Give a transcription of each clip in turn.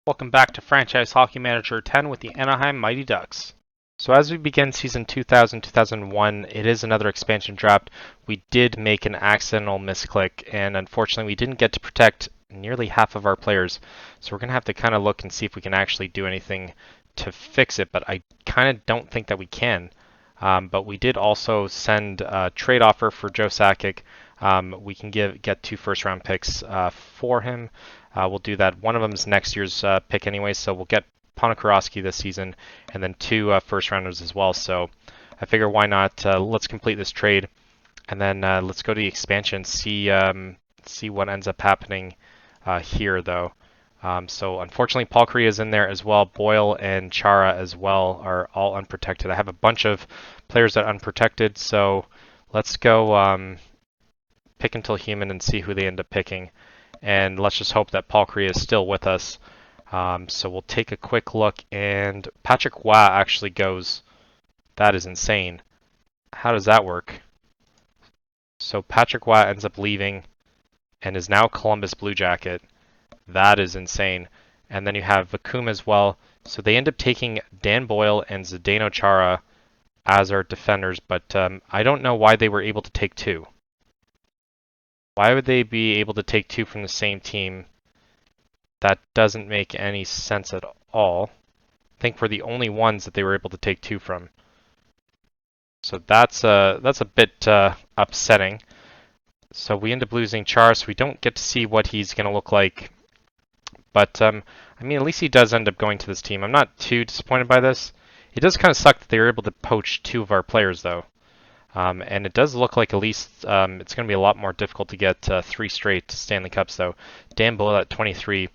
Welcome back to Franchise Hockey Manager 10 with the Anaheim Mighty Ducks. So as we begin season 2000-2001, it is another expansion draft. We did make an accidental misclick, and unfortunately we didn't get to protect nearly half of our players. So we're going to have to kind of look and see if we can actually do anything to fix it, but I kind of don't think that we can. But we did also send a trade offer for Joe Sakic. We can get 2 first-round picks for him. We'll do that. One of them is next year's pick anyway, so we'll get Ponikarovsky this season, and then 2 first-rounders as well. So I figure why not? Let's complete this trade, and then let's go to the expansion. See what ends up happening here, though. So unfortunately, Paul Kariya is in there as well. Boyle and Chara as well are all unprotected. I have a bunch of players that are unprotected, so let's go pick until human and see who they end up picking. And let's just hope that Paul Kariya is still with us. So we'll take a quick look, and Patrick QUACK actually goes. That is insane. How does that work? So Patrick QUACK ends up leaving and is now Columbus Blue Jacket. That is insane. And then you have Vacuum as well. So they end up taking Dan Boyle and Zdeno Chara as our defenders, but I don't know why they were able to take 2. Why would they be able to take 2 from the same team? That doesn't make any sense at all. I think we're the only ones that they were able to take 2 from. So that's a bit upsetting. So we end up losing Chara, so we don't get to see what he's going to look like. But, I mean, at least he does end up going to this team. I'm not too disappointed by this. It does kind of suck that they were able to poach 2 of our players, though. And it does look like at least it's going to be a lot more difficult to get 3 straight Stanley Cups, though. Dan Boyle at 23.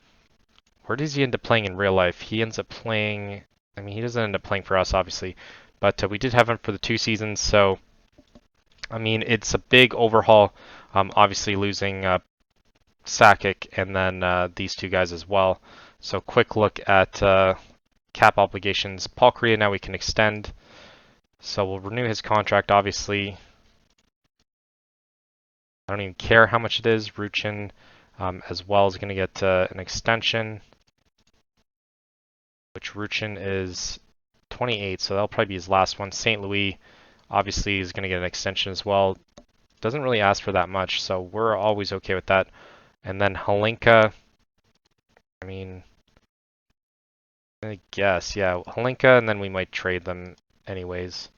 Where does he end up playing in real life? He ends up playing... I mean, he doesn't end up playing for us, obviously. But we did have him for the 2 seasons, so... I mean, it's a big overhaul. Obviously losing Sakic and then these 2 guys as well. So quick look at cap obligations. Paul Kariya now we can extend. So we'll renew his contract, obviously. I don't even care how much it is. Ruchin as well is going to get an extension, which Ruchin is 28, so that'll probably be his last one. St. Louis obviously is going to get an extension as well. Doesn't really ask for that much, so we're always okay with that. And then Hlinka, I mean, I guess, yeah, Hlinka, and then we might trade them anyways.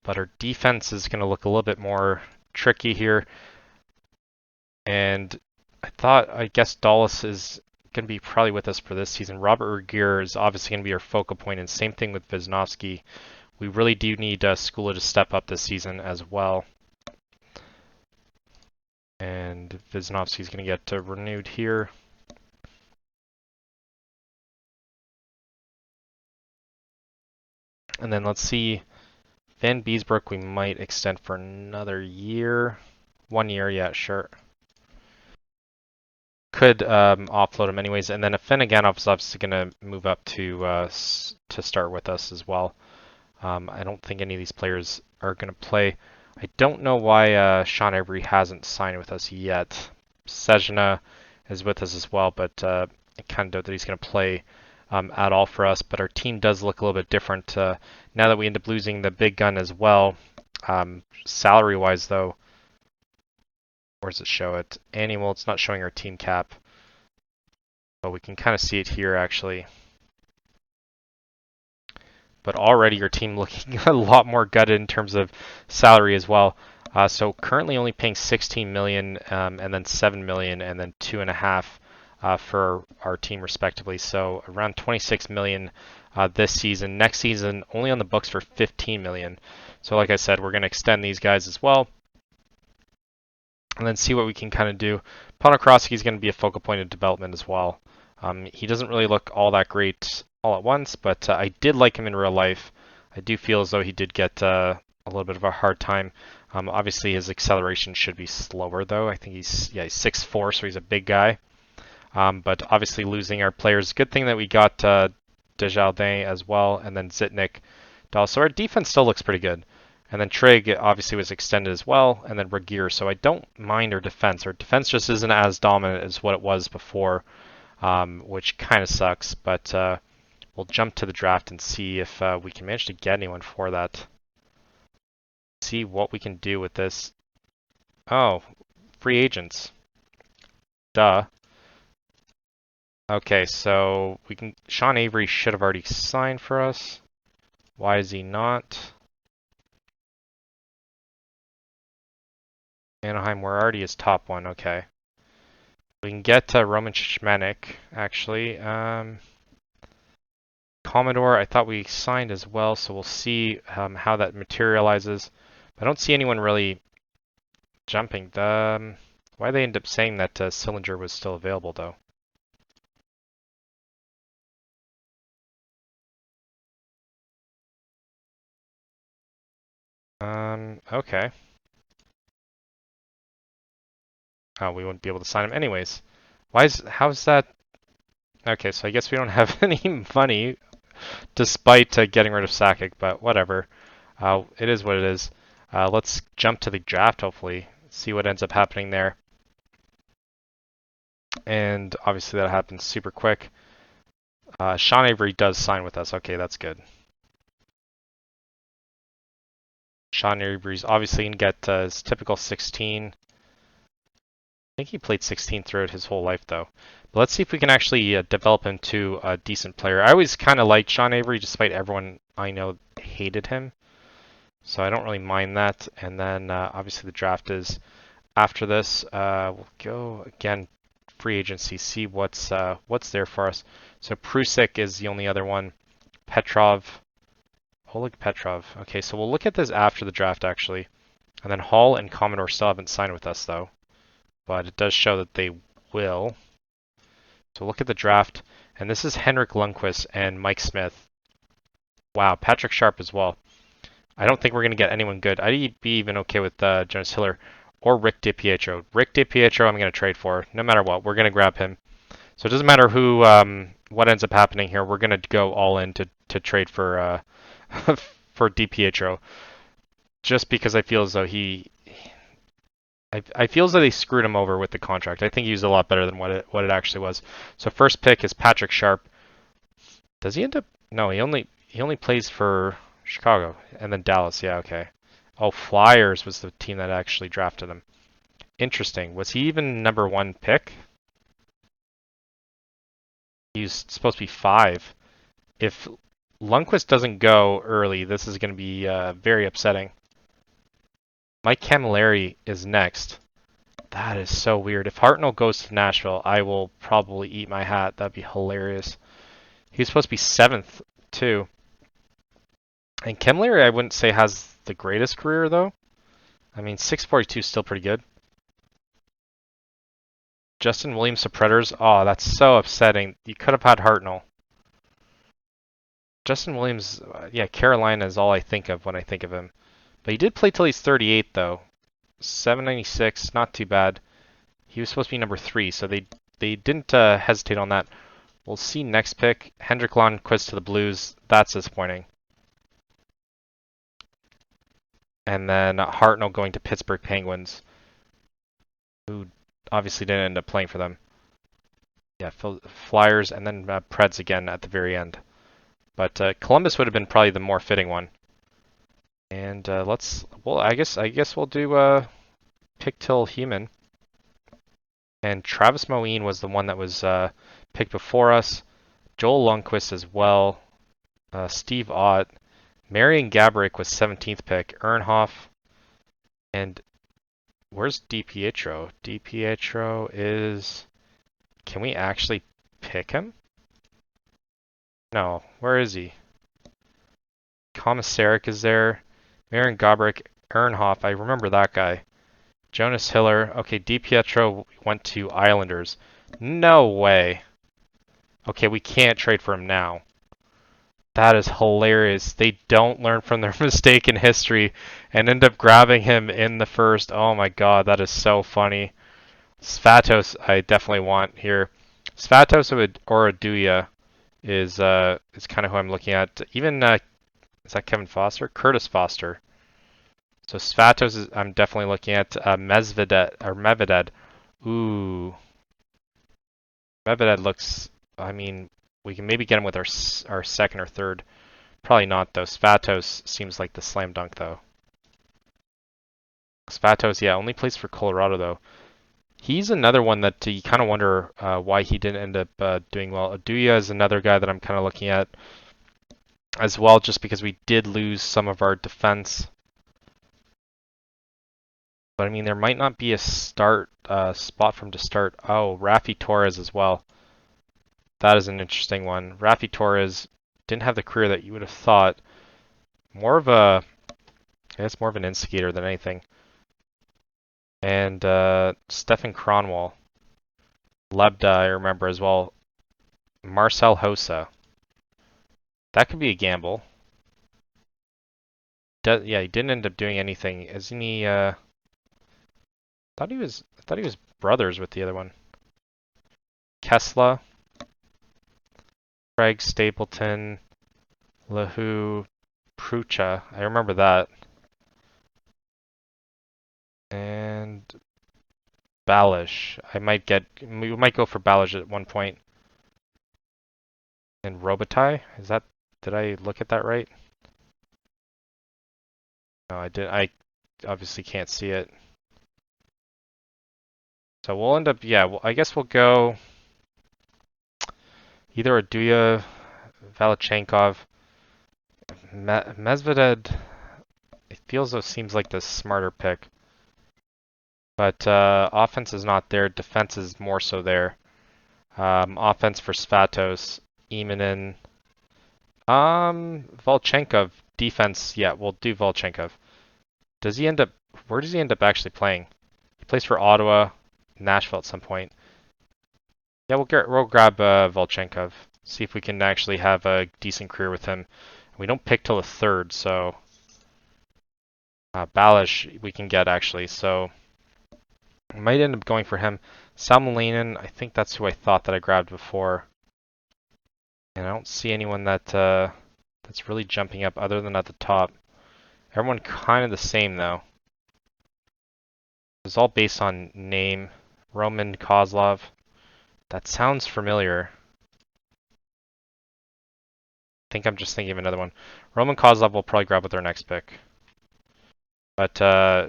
But our defense is going to look a little bit more tricky here. And I guess Dulles is going to be probably with us for this season. Robert Regier is obviously going to be our focal point, and same thing with Wisnowski. We really do need Skula to step up this season as well. And Wisnowski is going to get renewed here. And then let's see, Van Beesbrook we might extend for another year. 1 year, yeah, sure. Could offload him anyways. And then Afinogenov is obviously going to move up to start with us as well. I don't think any of these players are going to play. I don't know why Sean Avery hasn't signed with us yet. Sejna is with us as well, but I kind of doubt that he's going to play at all for us. But our team does look a little bit different now that we end up losing the big gun as well. Salary-wise, though, where does it show it? Annual, it's not showing our team cap. But we can kind of see it here, actually. But already your team looking a lot more gutted in terms of salary as well. So currently only paying 16 million, and then 7 million, and then 2.5 for our team respectively. So around 26 million this season. Next season only on the books for 15 million. So like I said, we're going to extend these guys as well, and then see what we can kind of do. Ponikarovsky is going to be a focal point of development as well. He doesn't really look all that great all at once, but I did like him in real life. I do feel as though he did get a little bit of a hard time. Obviously his acceleration should be slower though. I think he's 6'4", so he's a big guy. But obviously losing our players. Good thing that we got Desjardins as well, and then Zitnik. So our defense still looks pretty good. And then Trigg obviously was extended as well, and then Regier. So I don't mind our defense. Our defense just isn't as dominant as what it was before. which kind of sucks, but we'll jump to the draft and see if we can manage to get anyone for that. See what we can do with this. Oh, free agents. Duh. Okay, so we can. Sean Avery should have already signed for us. Why is he not? Anaheim, we're already his top one. Okay. We can get Roman Shmanik, actually. Commodore, I thought we signed as well, so we'll see how that materializes. I don't see anyone really jumping. Why they end up saying that Sillinger was still available, though? Okay. Oh, we wouldn't be able to sign him anyways. How's that? Okay, so I guess we don't have any money despite getting rid of Sakic, but whatever. It is what it is. Let's jump to the draft, hopefully, see what ends up happening there. And obviously that happens super quick. Sean Avery does sign with us. Okay, that's good. Sean Avery's obviously going to get his typical 16. I think he played 16 throughout his whole life, though. But let's see if we can actually develop him to a decent player. I always kind of liked Sean Avery, despite everyone I know hated him. So I don't really mind that. And then obviously the draft is after this. We'll go again, free agency, see what's there for us. So Prusik is the only other one. Petrov, Oleg Petrov. Okay, so we'll look at this after the draft, actually. And then Hall and Commodore still haven't signed with us, though. But it does show that they will. So look at the draft. And this is Henrik Lundqvist and Mike Smith. Wow, Patrick Sharp as well. I don't think we're going to get anyone good. I'd be even okay with Jonas Hiller or Rick DiPietro. Rick DiPietro I'm going to trade for. No matter what, we're going to grab him. So it doesn't matter who, what ends up happening here. We're going to go all in to trade for for DiPietro. Just because I feel as though I feel as though they screwed him over with the contract. I think he was a lot better than what it actually was. So first pick is Patrick Sharp. Does he end up? No, he only plays for Chicago and then Dallas. Yeah, okay. Oh, Flyers was the team that actually drafted him. Interesting. Was he even number 1 pick? He's supposed to be 5. If Lundqvist doesn't go early, this is going to be very upsetting. Mike Camilleri is next. That is so weird. If Hartnell goes to Nashville, I will probably eat my hat. That'd be hilarious. He was supposed to be 7th, too. And Camilleri, I wouldn't say has the greatest career, though. I mean, 642 is still pretty good. Justin Williams to Predators. Oh, that's so upsetting. You could have had Hartnell. Justin Williams, yeah, Carolina is all I think of when I think of him. But he did play till he's 38, though. 796, not too bad. He was supposed to be number 3, so they didn't hesitate on that. We'll see next pick. Henrik Lundqvist to the Blues. That's disappointing. And then Hartnell going to Pittsburgh Penguins, who obviously didn't end up playing for them. Yeah, Flyers, and then Preds again at the very end. But Columbus would have been probably the more fitting one. And I guess we'll do pick till human. And Travis Moeen was the one that was picked before us. Joel Lundqvist as well. Steve Ott. Marian Gaborik was 17th pick. Ernhoff. And where's DiPietro? DiPietro is... Can we actually pick him? No. Where is he? Komisarek is there. Marian Gaborik. Ernhoff. I remember that guy. Jonas Hiller. Okay, DiPietro went to Islanders. No way. Okay, we can't trade for him now. That is hilarious. They don't learn from their mistake in history and end up grabbing him in the first. Oh my god, that is so funny. Svatos, I definitely want here. Svatos or Aduya is kind of who I'm looking at. Even is that Kevin Foster? Curtis Foster. So Svatos is I'm definitely looking at Medvedev. Ooh. Medvedev looks, I mean, we can maybe get him with our second or third. Probably not, though. Svatos seems like the slam dunk, though. Svatos, yeah, only plays for Colorado, though. He's another one that you kind of wonder why he didn't end up doing well. Aduya is another guy that I'm kind of looking at as well, just because we did lose some of our defense. But I mean, there might not be a start spot for him to start. Oh, Rafi Torres as well. That is an interesting one. Rafi Torres didn't have the career that you would have thought. More of a, I guess, more of an instigator than anything. And Stefan Cronwall. Lebda, I remember as well. Marcel Hossa. That could be a gamble. Yeah, he didn't end up doing anything. Isn't he? I thought he was brothers with the other one. Kessler, Craig Stapleton, Lahu, Prucha. I remember that. And Balish. We might go for Balish at one point. And Robitaille. Did I look at that right? No, I did. I obviously can't see it. So we'll end up, yeah, well, I guess we'll go either Aduya, Valachenkov, Medvedev. It feels though seems like the smarter pick. But offense is not there. Defense is more so there. Offense for Svatos, Imanin, Volchenkov. Defense, yeah, we'll do Volchenkov. Does he end up? Where does he end up actually playing? He plays for Ottawa, Nashville at some point. Yeah, we'll grab Volchenkov. See if we can actually have a decent career with him. We don't pick till the third, so Balish we can get actually. So I might end up going for him. Salmelainen, I think that's who I thought that I grabbed before. And I don't see anyone that's really jumping up other than at the top. Everyone kind of the same though. It's all based on name. Roman Kozlov. That sounds familiar. I think I'm just thinking of another one. Roman Kozlov will probably grab with our next pick. But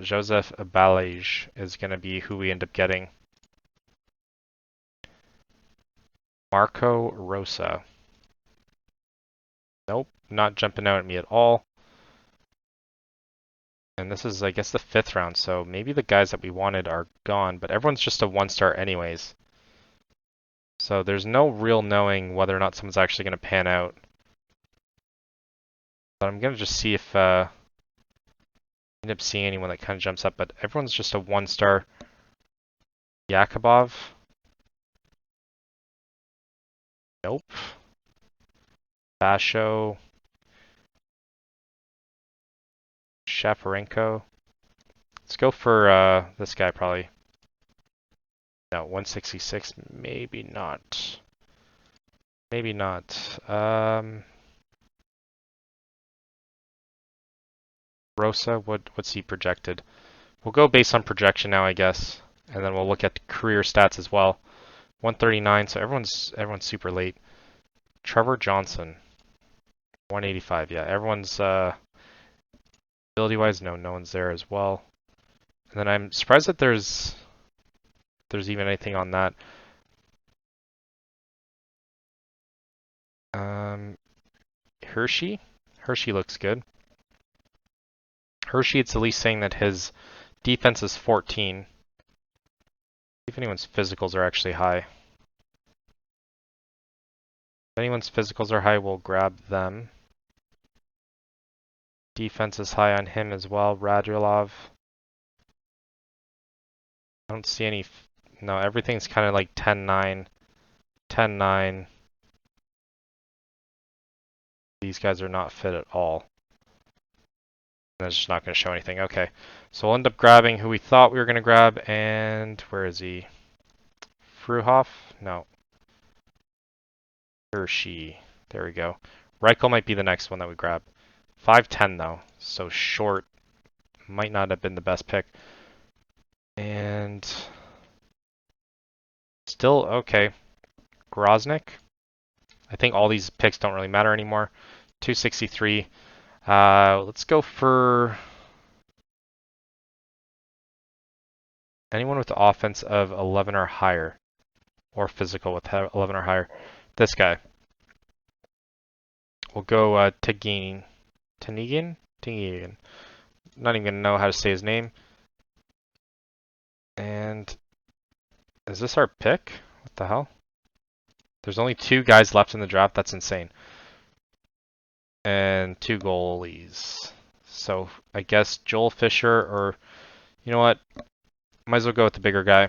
Joseph Balej is going to be who we end up getting. Marco Rosa. Nope, not jumping out at me at all. And this is, I guess, the 5th round, so maybe the guys that we wanted are gone, but everyone's just a 1-star anyways. So there's no real knowing whether or not someone's actually going to pan out. But I'm going to just see if end up seeing anyone that kind of jumps up, but everyone's just a 1-star. Yakubov. Nope. Basho. Shaparenko. Let's go for this guy probably. No, 166. Maybe not. Maybe not. Rosa, what's he projected? We'll go based on projection now, I guess, and then we'll look at career stats as well. 139, so everyone's super late. Trevor Johnson, 185. Yeah, everyone's ability-wise, no one's there as well. And then I'm surprised that there's even anything on that. Hershey looks good. Hershey, it's at least saying that his defense is 14. See if anyone's physicals are actually high. If anyone's physicals are high, we'll grab them. Defense is high on him as well. Radulov. I don't see any. No, everything's kind of like 10-9. 10-9. These guys are not fit at all. That's just not going to show anything. Okay, so we'll end up grabbing who we thought we were going to grab, and where is he? Fruhoff? No. Hershey. There we go. Reichel might be the next one that we grab. 5'10" though, so short. Might not have been the best pick. And still okay. Groznik. I think all these picks don't really matter anymore. 263. Let's go for anyone with the offense of 11 or higher, or physical with 11 or higher. This guy. We'll go Tegin. Tanigin? Tanigin. Not even gonna know how to say his name. And is this our pick? What the hell? There's only 2 guys left in the draft. That's insane. And 2 goalies. So I guess Joel Fisher, or you know what? Might as well go with the bigger guy.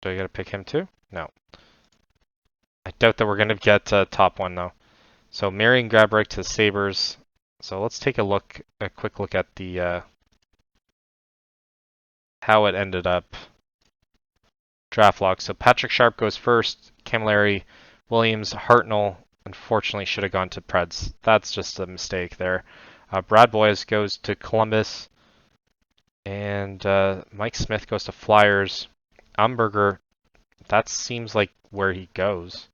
Do I gotta pick him too? No. I doubt that we're gonna get top 1 though. So Marion Gaborik to the Sabres. So let's take a quick look at the how it ended up. Draft log. So Patrick Sharp goes first. Camilleri, Williams, Hartnell, unfortunately should have gone to Preds. That's just a mistake there. Brad Boyes goes to Columbus. And Mike Smith goes to Flyers. Umberger, that seems like where he goes.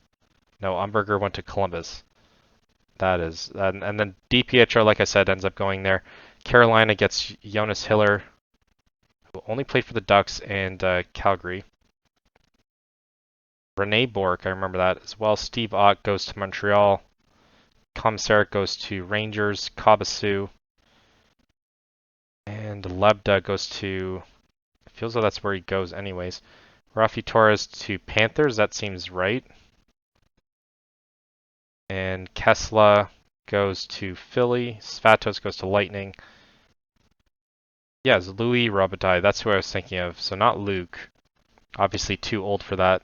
No, Umberger went to Columbus. That is. And then DiPietro, like I said, ends up going there. Carolina gets Jonas Hiller, who only played for the Ducks and Calgary. Rene Bourque, I remember that as well. Steve Ott goes to Montreal. Komisarek goes to Rangers. Kabasu. And Lebda goes to... It feels like that's where he goes anyways. Rafi Torres to Panthers. That seems right. And Kessler goes to Philly. Svatos goes to Lightning. Yeah, it's Louis Robitaille. That's who I was thinking of. So not Luke. Obviously too old for that.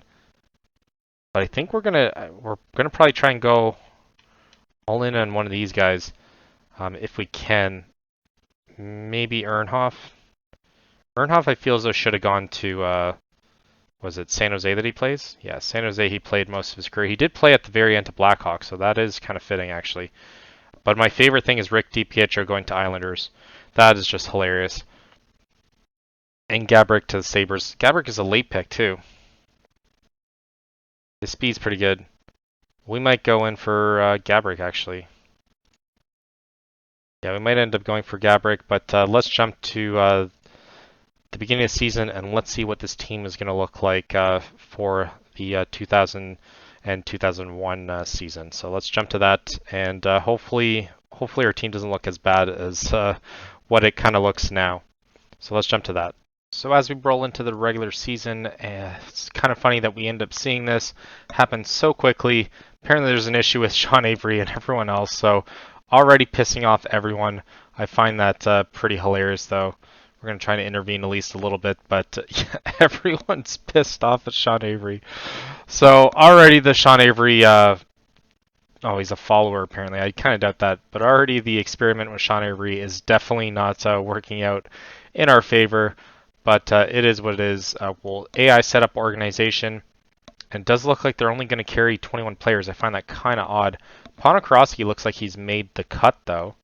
But I think we're gonna probably try and go all in on one of these guys, if we can. Maybe Earnhoff. Earnhoff, I feel as though should have gone to was it San Jose that he plays? Yeah, San Jose he played most of his career. He did play at the very end to Blackhawks, so that is kind of fitting actually. But my favorite thing is Rick DiPietro going to Islanders. That is just hilarious. And Gaborik to the Sabres. Gaborik is a late pick too. His speed's pretty good. We might go in for Gaborik actually. Yeah, we might end up going for Gaborik, but let's jump to the beginning of the season and let's see what this team is going to look like for the 2000 and 2001 season. So let's jump to that, and hopefully our team doesn't look as bad as what it kind of looks now. So let's jump to that. So as we roll into the regular season, it's kind of funny that we end up seeing this happen so quickly. Apparently there's an issue with Sean Avery and everyone else, so already pissing off everyone. I find that pretty hilarious though. We're going to try to intervene at least a little bit, but everyone's pissed off at Sean Avery. So already the Sean Avery, oh, he's a follower apparently. I kind of doubt that, but already the experiment with Sean Avery is definitely not working out in our favor. But it is what it is. Well, AI setup organization, and it does look like they're only going to carry 21 players. I find that kind of odd. Ponikarovsky looks like he's made the cut, though.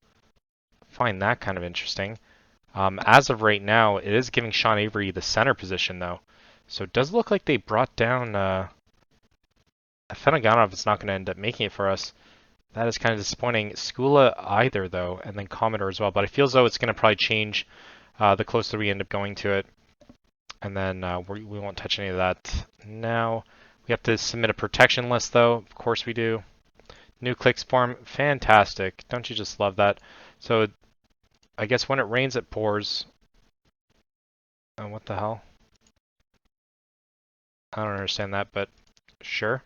I find that kind of interesting. As of right now, it is giving Sean Avery the center position, though. So it does look like they brought down... Afinoganov is not going to end up making it for us. That is kind of disappointing. Skula either, though, and then Commodore as well. But it feels though it's going to probably change the closer we end up going to it. And then we won't touch any of that now. We have to submit a protection list, though. Of course we do. New clicks form. Fantastic. Don't you just love that? So I guess when it rains, it pours. What the hell? I don't understand that, but sure.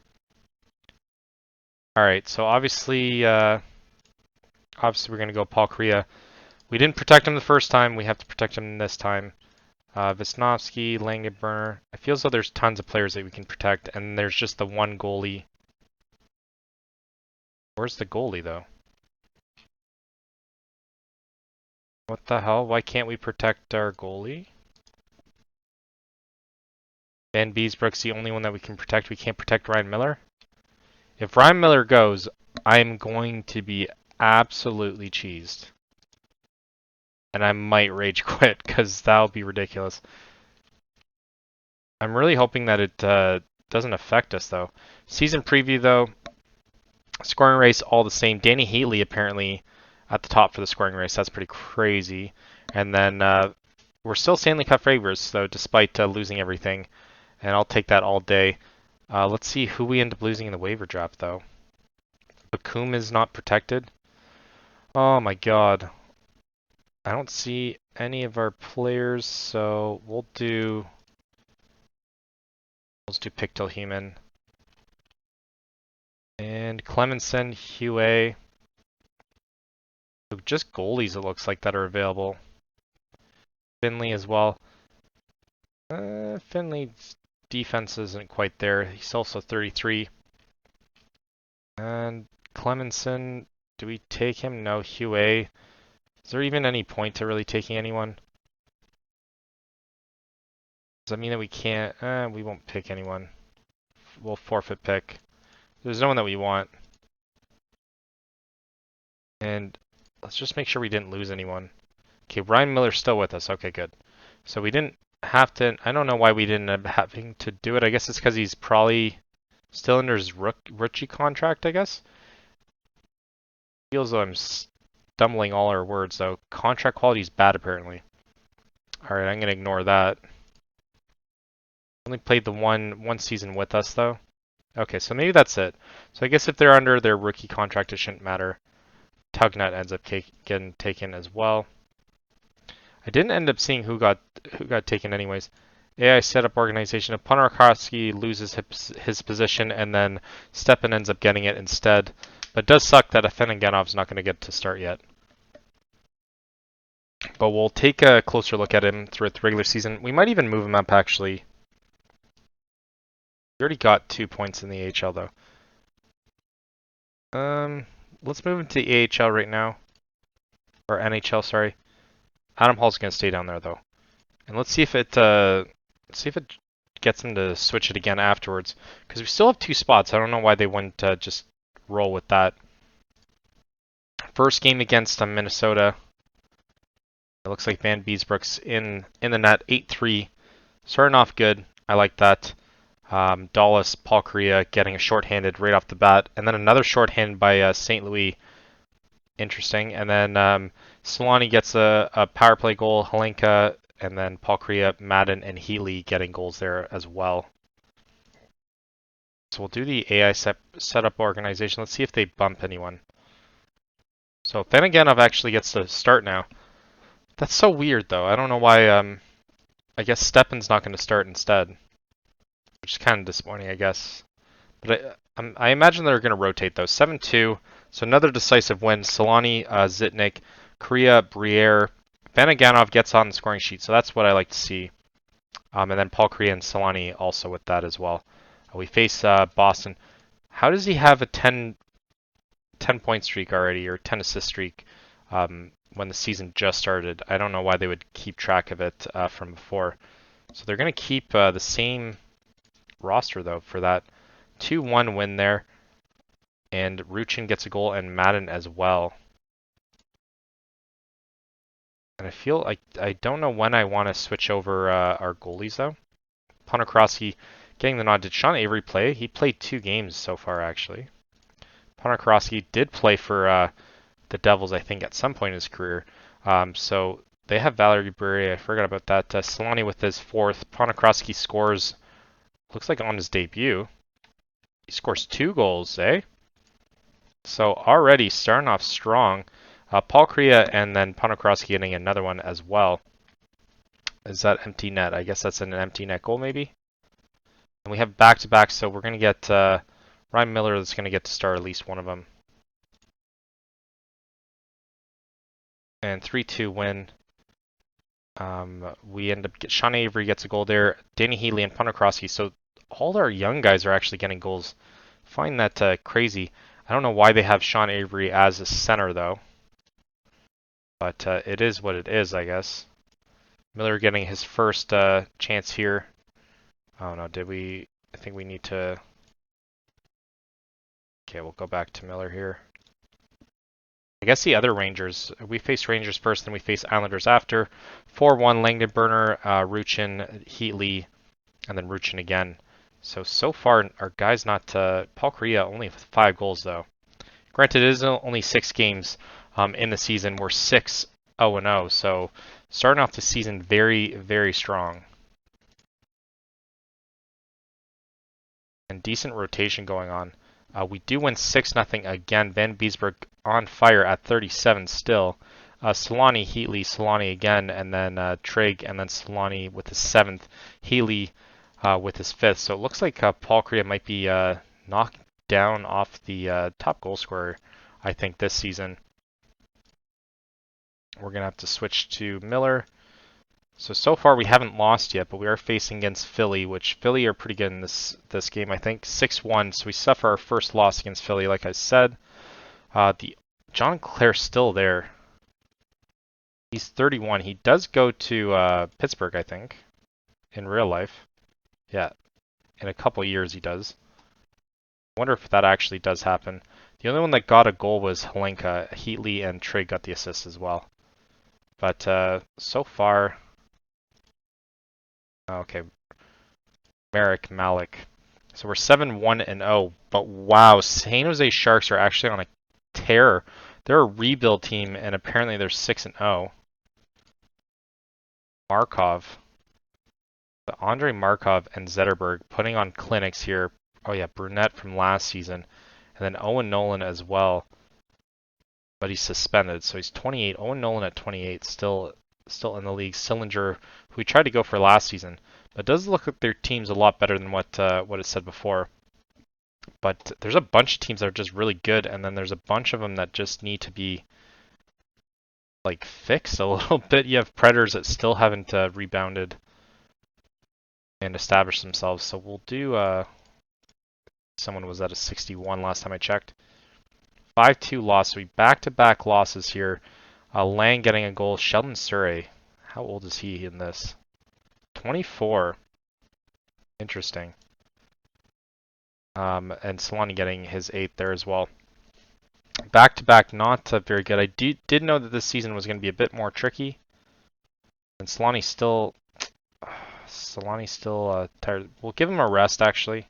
Alright, so obviously we're going to go Paul Kariya. We didn't protect him the first time. We have to protect him this time. Wisnowski, Langenburner. It feels like there's tons of players that we can protect, and there's just the one goalie. Where's the goalie, though? What the hell? Why can't we protect our goalie? Van Beesbrook's the only one that we can protect. We can't protect Ryan Miller? If Ryan Miller goes, I'm going to be absolutely cheesed. And I might rage quit, because that'll be ridiculous. I'm really hoping that it doesn't affect us, though. Season preview, though, scoring race all the same. Danny Heatley apparently at the top for the scoring race. That's pretty crazy. And then we're still Stanley Cup favorites, though, despite losing everything. And I'll take that all day. Let's see who we end up losing in the waiver drop, though. Bakum is not protected. Oh my god. I don't see any of our players, so let's do Pictel Human. And Clemenson, Hue. Just goalies it looks like that are available. Finley as well. Finley's defense isn't quite there. He's also 33. And Clemenson, do we take him? No. Hue. Is there even any point to really taking anyone? Does that mean that we can't? We won't pick anyone. We'll forfeit pick. There's no one that we want. And let's just make sure we didn't lose anyone. Okay, Ryan Miller's still with us. Okay, good. So we didn't have to. I don't know why we didn't end up having to do it. I guess it's because he's probably still under his rookie contract, I guess. Feels though I'm stumbling all our words, though. Contract quality is bad, apparently. Alright, I'm going to ignore that. Only played the one season with us, though. Okay, so maybe that's it. So I guess if they're under their rookie contract, it shouldn't matter. Tugnut ends up getting taken as well. I didn't end up seeing who got taken anyways. AI setup organization. If Ponarkowski loses his position and then Stepan ends up getting it instead. But it does suck that Afenagenov's not going to get to start yet. But we'll take a closer look at him throughout the regular season. We might even move him up, actually. He already got 2 points in the AHL, though. Let's move him to the AHL right now. Or NHL, sorry. Adam Hall's going to stay down there, though. And let's see if it gets him to switch it again afterwards. Because we still have 2 spots. I don't know why they wouldn't just roll with that. First game against Minnesota. It looks like Van Beesbrook's in the net, 8-3. Starting off good. I like that. Dallas, Paul Kariya getting a shorthanded right off the bat. And then another shorthanded by St. Louis. Interesting. And then Solani gets a power play goal. Helenka, and then Paul Kariya, Madden, and Healy getting goals there as well. So we'll do the AI setup organization. Let's see if they bump anyone. So Fanaganov actually gets to start now. That's so weird, though. I don't know why. I guess Stepan's not going to start instead, which is kind of disappointing, I guess. But I imagine they're going to rotate, though. 7-2. So another decisive win. Solani, Zitnik, Kariya, Briere. Fanaganov gets on the scoring sheet, so that's what I like to see. And then Paul Kariya and Solani also with that as well. We face Boston. How does he have a 10-point streak already, or 10 assist streak, when the season just started? I don't know why they would keep track of it from before. So they're going to keep the same roster, though, for that 2-1 win there. And Ruchin gets a goal, and Madden as well. And I feel like I don't know when I want to switch over our goalies, though. Ponarkowski getting the nod. Did Sean Avery play? He played 2 games so far, actually. Ponarkowski did play for the Devils, I think, at some point in his career. So they have Valerie Briere. I forgot about that. Solani with his 4th. Ponarkowski scores, looks like on his debut. He scores 2 goals, eh? So already starting off strong. Paul Kariya and then Ponarkowski getting another one as well. Is that empty net? I guess that's an empty net goal, maybe? And we have back-to-back, so we're going to get Ryan Miller that's going to get to start at least one of them. And 3-2 win. We end up Sean Avery gets a goal there. Danny Heatley and Ponarkowski. So all our young guys are actually getting goals. I find that crazy. I don't know why they have Sean Avery as a center, though. But it is what it is, I guess. Miller getting his first chance here. Oh no, did we? I think we need to. Okay, we'll go back to Miller here. I guess the other Rangers. We face Rangers first, then we face Islanders after. 4-1 Langdon, Burner, Ruchin, Heatley, and then Ruchin again. So far, our guy's not, Paul Kariya only with 5 goals though. Granted, it is only 6 games in the season. We're 6-0-0, so starting off the season very, very strong. And decent rotation going on. We do win 6-0 again. Van Beesbroek on fire at 37 still. Solani, Heatley, Solani again, and then Trigg, and then Solani with his 7th. Healy with his 5th. So it looks like Paul Kariya might be knocked down off the top goal scorer, I think, this season. We're going to have to switch to Miller. So far we haven't lost yet, but we are facing against Philly, which Philly are pretty good in this game, I think. 6-1, so we suffer our first loss against Philly, like I said. The John Clare's still there. He's 31. He does go to Pittsburgh, I think, in real life. Yeah, in a couple years he does. I wonder if that actually does happen. The only one that got a goal was Helenka. Heatley and Trigg got the assist as well. But so far... Okay, Merrick Malik. So we're 7-1-0, but wow, San Jose Sharks are actually on a tear. They're a rebuild team, and apparently they're 6-0. Markov. Andre Markov and Zetterberg putting on clinics here. Oh yeah, Brunette from last season. And then Owen Nolan as well. But he's suspended, so he's 28. Owen Nolan at 28, still in the league. Sillinger, who we tried to go for last season. But it does look like their team's a lot better than what it said before. But there's a bunch of teams that are just really good, and then there's a bunch of them that just need to be like fixed a little bit. You have Predators that still haven't rebounded and established themselves. So we'll do. Someone was at a 61 last time I checked. 5-2 loss. So we back-to-back losses here. Lang getting a goal. Sheldon Surrey. How old is he in this? 24. Interesting. And Solani getting his 8th there as well. Back-to-back, not very good. I did know that this season was going to be a bit more tricky. And Solani's still tired. We'll give him a rest, actually.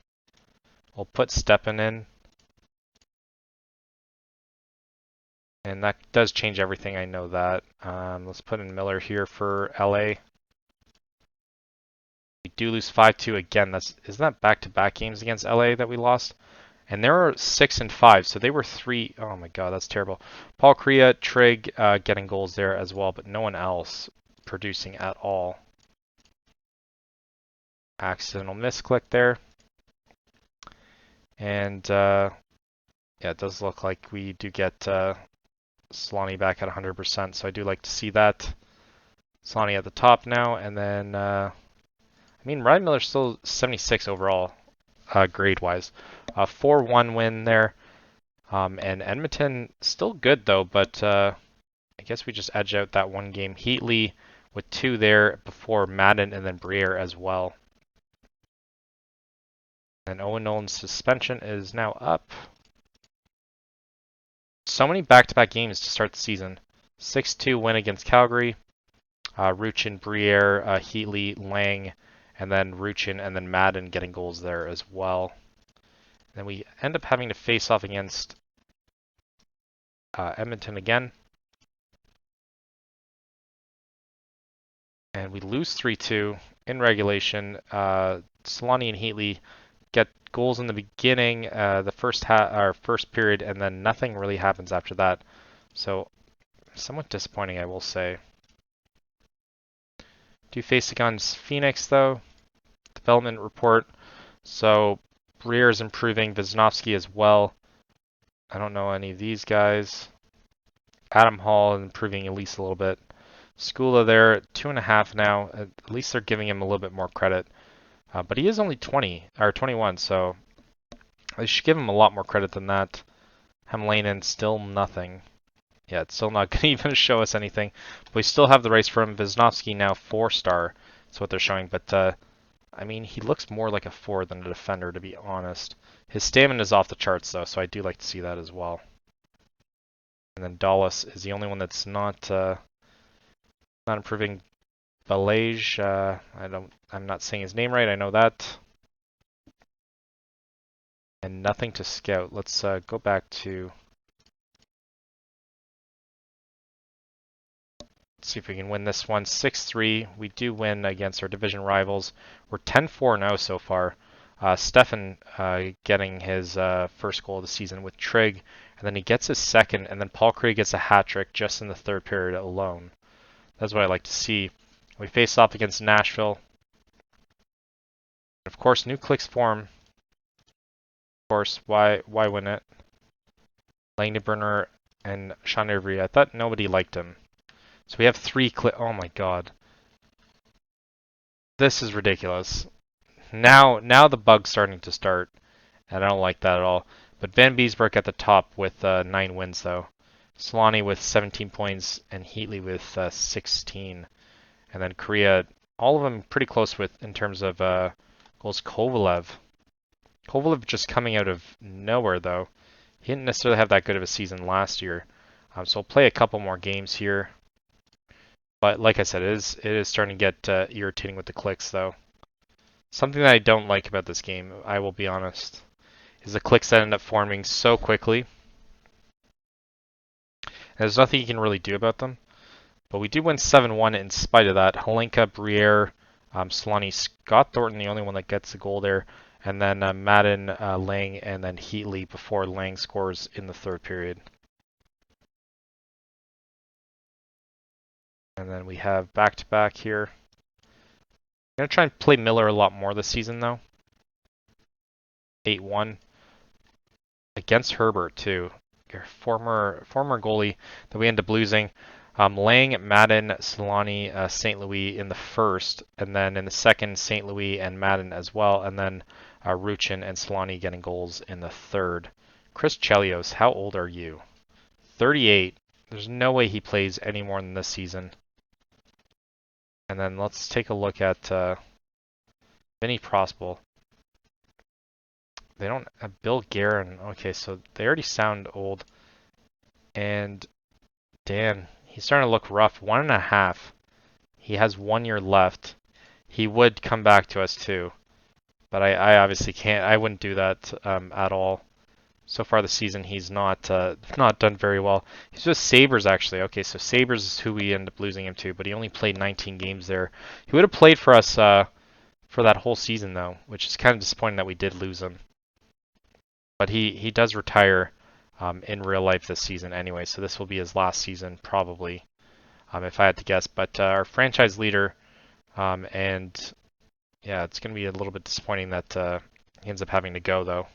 We'll put Stepan in. And that does change everything, I know that. Let's put in Miller here for LA. We do lose 5-2 again. Isn't that back-to-back games against LA that we lost? And they were 6-5, so they were 3. Oh my god, that's terrible. Paul Kariya, Trigg getting goals there as well, but no one else producing at all. Accidental misclick there. And yeah, it does look like we do get Solani back at 100%, so I do like to see that. Solani at the top now, and then, I mean, Ryan Miller's still 76 overall, grade-wise. 4-1 win there, and Edmonton still good though, but I guess we just edge out that one game. Heatley with 2 there before Madden, and then Briere as well. And Owen Nolan's suspension is now up. So many back-to-back games to start the season. 6-2 win against Calgary. Ruchin, Briere, Heatley, Lang, and then Ruchin, and then Madden getting goals there as well. And then we end up having to face off against Edmonton again. And we lose 3-2 in regulation. Solani and Heatley get goals in the beginning, the first period, and then nothing really happens after that. So somewhat disappointing, I will say. Do face against Phoenix though. Development report. So Briere is improving. Wisnowski as well. I don't know any of these guys. Adam Hall is improving at least a little bit. Skula there, 2.5 now. At least they're giving him a little bit more credit. But he is only 21, so they should give him a lot more credit than that. Hemlanen, still nothing. Yeah, it's still not going to even show us anything. But we still have the race for him. Wisnowski now 4-star. That's what they're showing. But, I mean, he looks more like a 4 than a defender, to be honest. His stamina is off the charts, though, so I do like to see that as well. And then Dallas is the only one that's not improving. Balej, I'm not saying his name right, I know that. And nothing to scout. Let's go back to... Let's see if we can win this one. 6-3. We do win against our division rivals. We're 10-4-0 so far. Stefan getting his first goal of the season with Trig, and then he gets his second, and then Paul Craig gets a hat trick just in the third period alone. That's what I like to see. We face off against Nashville. Of course, new clicks form. Of course, why win it? Langneburner and Sean Avery. I thought nobody liked him. So we have 3 oh my god. This is ridiculous. Now the bug's starting to start, and I don't like that at all. But Van Beesbroek at the top with 9 wins though. Solani with 17 points and Heatley with 16. And then Korea, all of them pretty close with in terms of goals. Kovalev just coming out of nowhere though. He didn't necessarily have that good of a season last year. So we'll play a couple more games here. But like I said, it is starting to get irritating with the clicks though. Something that I don't like about this game, I will be honest, is the clicks that end up forming so quickly. And there's nothing you can really do about them. But we do win 7-1 in spite of that. Holenka, Briere, Solani, Scott Thornton, the only one that gets the goal there. And then Madden, Lang, and then Heatley before Lang scores in the third period. And then we have back-to-back here. I'm going to try and play Miller a lot more this season, though. 8-1. Against Herbert, too. Your former goalie that we end up losing. Lang, Madden, Solani, St. Louis in the first. And then in the second, St. Louis and Madden as well. And then Ruchin and Solani getting goals in the third. Chris Chelios, how old are you? 38. There's no way he plays any more than this season. And then let's take a look at Vinny Prospel. They don't have Bill Guerin. Okay, so they already sound old. And Dan, he's starting to look rough. 1.5. He has 1 year left. He would come back to us too. But I obviously can't. I wouldn't do that at all. So far this season, he's not done very well. He's with Sabres, actually. Okay, so Sabres is who we end up losing him to, but he only played 19 games there. He would have played for us for that whole season, though, which is kind of disappointing that we did lose him. But he does retire in real life this season anyway, so this will be his last season, probably, if I had to guess. But our franchise leader, and yeah, it's going to be a little bit disappointing that he ends up having to go, though.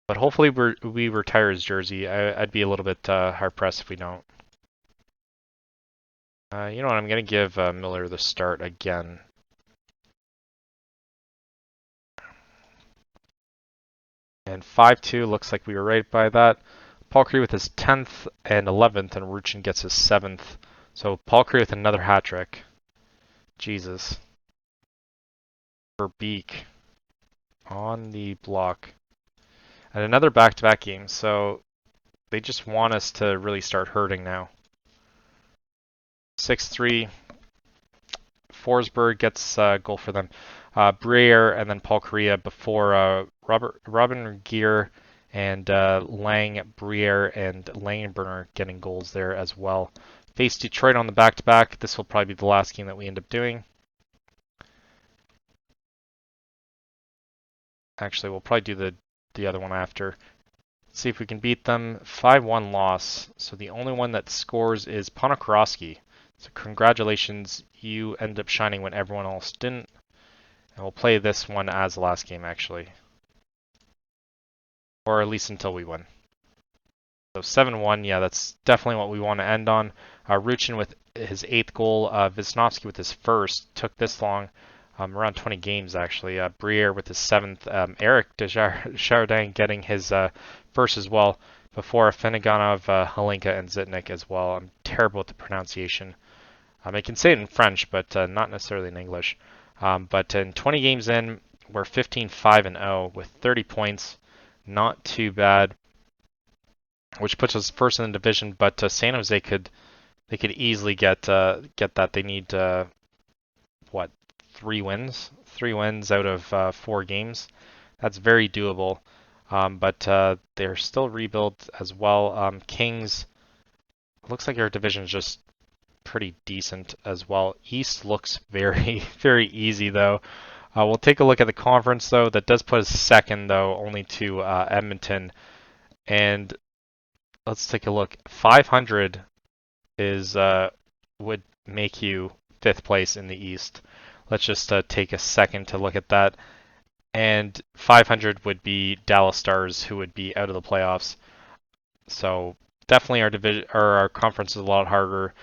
But hopefully we retire his jersey. I'd be a little bit hard-pressed if we don't. You know what, I'm going to give Miller the start again. And 5-2, looks like we were right by that. Paul Cree with his 10th and 11th, and Ruchin gets his 7th. So Paul Cree with another hat-trick. Jesus. Verbeek on the block. And another back-to-back game, so they just want us to really start hurting now. 6-3. Forsberg gets a goal for them. Briere and then Paul Correa before Robin Gear and Lang, Briere, and Langenberner getting goals there as well. Face Detroit on the back-to-back. This will probably be the last game that we end up doing. Actually, we'll probably do the other one after. Let's see if we can beat them. 5-1 loss. So the only one that scores is Ponikarovsky. So congratulations, you end up shining when everyone else didn't. And we'll play this one as the last game, actually. Or at least until we win. So 7-1, yeah, that's definitely what we want to end on. Ruchin with his 8th goal. Wisnowski with his 1st. Took this long. Around 20 games, actually. Briere with his 7th. Eric Desjardins getting his 1st as well. Before Finiganov, Holenka, and Zitnik as well. I'm terrible at the pronunciation. I can say it in French, but not necessarily in English. But in 20 games in, we're 15-5-0 with 30 points. Not too bad. Which puts us first in the division, but San Jose could They could easily get that. They need what, 3 wins? 3 wins out of 4 games. That's very doable. But they're still rebuilt as well. Kings, looks like our division is just pretty decent as well. East looks very, very easy though. We'll take a look at the conference though. That does put us second though, only to Edmonton. And let's take a look. 500 is would make you fifth place in the East. Let's just take a second to look at that. And 500 would be Dallas Stars, who would be out of the playoffs. So definitely our division or our conference is a lot harder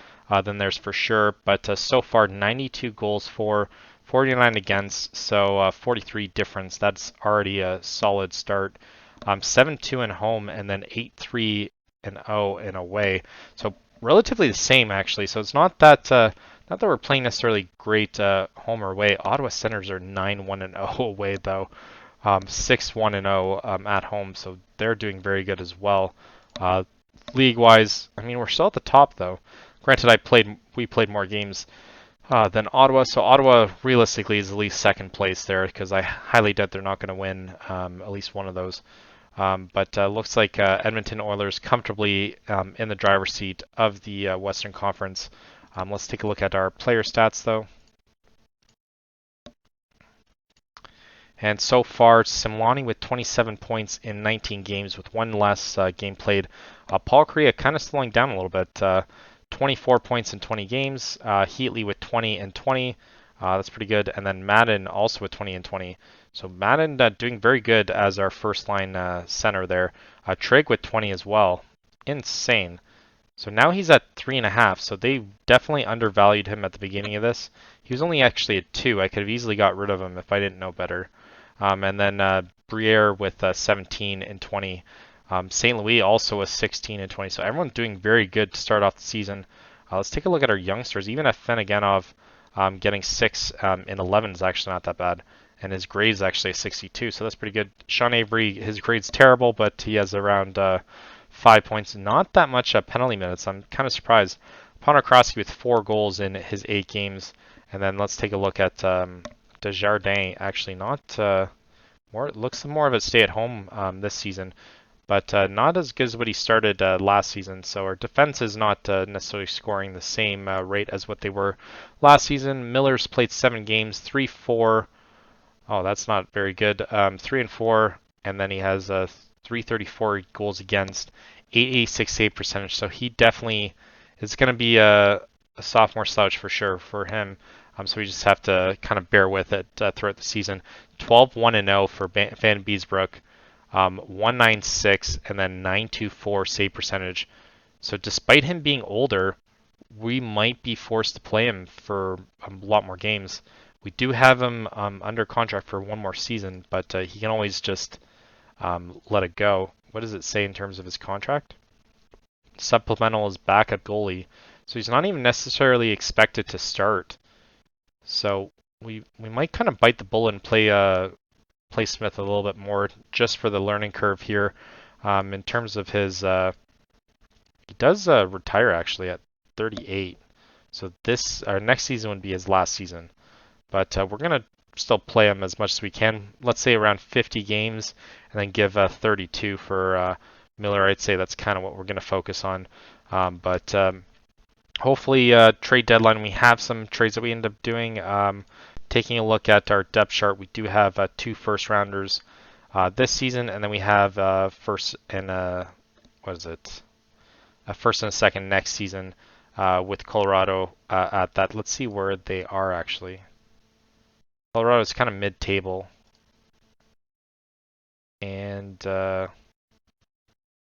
than theirs for sure. But so far, 92 goals for, 49 against, so 43 difference. That's already a solid start. 7-2 in home, and then 8-3 and 0 in away. So relatively the same actually. So it's not that we're playing necessarily great home or away. Ottawa Senators are 9-1 and 0 away though. 6-1 and 0 at home, so they're doing very good as well. League-wise, I mean, we're still at the top though. Granted, we played more games than Ottawa, so Ottawa realistically is at least second place there because I highly doubt they're not going to win at least one of those. But looks like Edmonton Oilers comfortably in the driver's seat of the Western Conference. Let's take a look at our player stats though. And so far, Simlani with 27 points in 19 games with one less game played. Paul Kariya kind of slowing down a little bit. 24 points in 20 games. Heatley with 20 and 20. That's pretty good. And then Madden also with 20 and 20. So Madden doing very good as our first line center there. Trigg with 20 as well. Insane. So now he's at 3.5. So they definitely undervalued him at the beginning of this. He was only actually at 2. I could have easily got rid of him if I didn't know better. And then Briere with 17 and 20. St. Louis also with 16 and 20. So everyone's doing very good to start off the season. Let's take a look at our youngsters. Even Afenaganov getting 6 in 11 is actually not that bad. And his grade is actually a 62, so that's pretty good. Sean Avery, his grade's terrible, but he has around 5 points. Not that much penalty minutes. I'm kind of surprised. Ponarkowski with 4 goals in his 8 games. And then let's take a look at Desjardins. Actually, not looks more of a stay-at-home this season, but not as good as what he started last season. So our defense is not necessarily scoring the same rate as what they were last season. Miller's played 7 games, 3-4. Oh, that's not very good. 3-4, and then he has 334 goals against, 886 save percentage. So he definitely is going to be a sophomore slouch for sure for him. So we just have to kind of bear with it throughout the season. 12-1 and 0 for Van Beesbrook, 196, and then 924 save percentage. So despite him being older, we might be forced to play him for a lot more games. We do have him under contract for one more season, but he can always just let it go. What does it say in terms of his contract? Supplemental is backup goalie, so he's not even necessarily expected to start. So we might kind of bite the bullet and play Smith a little bit more just for the learning curve here. In terms of his, he does retire actually at 38. So our next season would be his last season. But we're going to still play him as much as we can. Let's say around 50 games and then give 32 for Miller. I'd say that's kind of what we're going to focus on. But hopefully trade deadline, we have some trades that we end up doing. Taking a look at our depth chart, we do have 2 first rounders this season, and then we have first and a first and a second next season with Colorado at that. Let's see where they are actually. Colorado is kind of mid-table, and I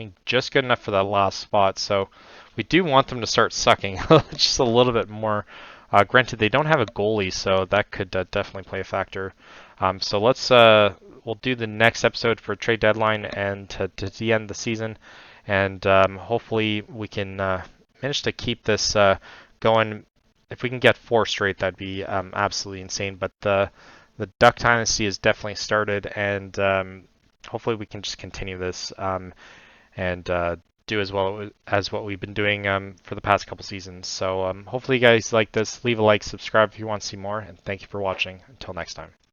think just good enough for that last spot. So we do want them to start sucking just a little bit more. Granted, they don't have a goalie, so that could definitely play a factor. So we'll do the next episode for trade deadline and to the end of the season, and hopefully we can manage to keep this going. If we can get 4 straight, that'd be absolutely insane. But the Duck Dynasty has definitely started, and hopefully we can just continue this and do as well as what we've been doing for the past couple seasons. So hopefully you guys like this. Leave a like, subscribe if you want to see more, and thank you for watching. Until next time.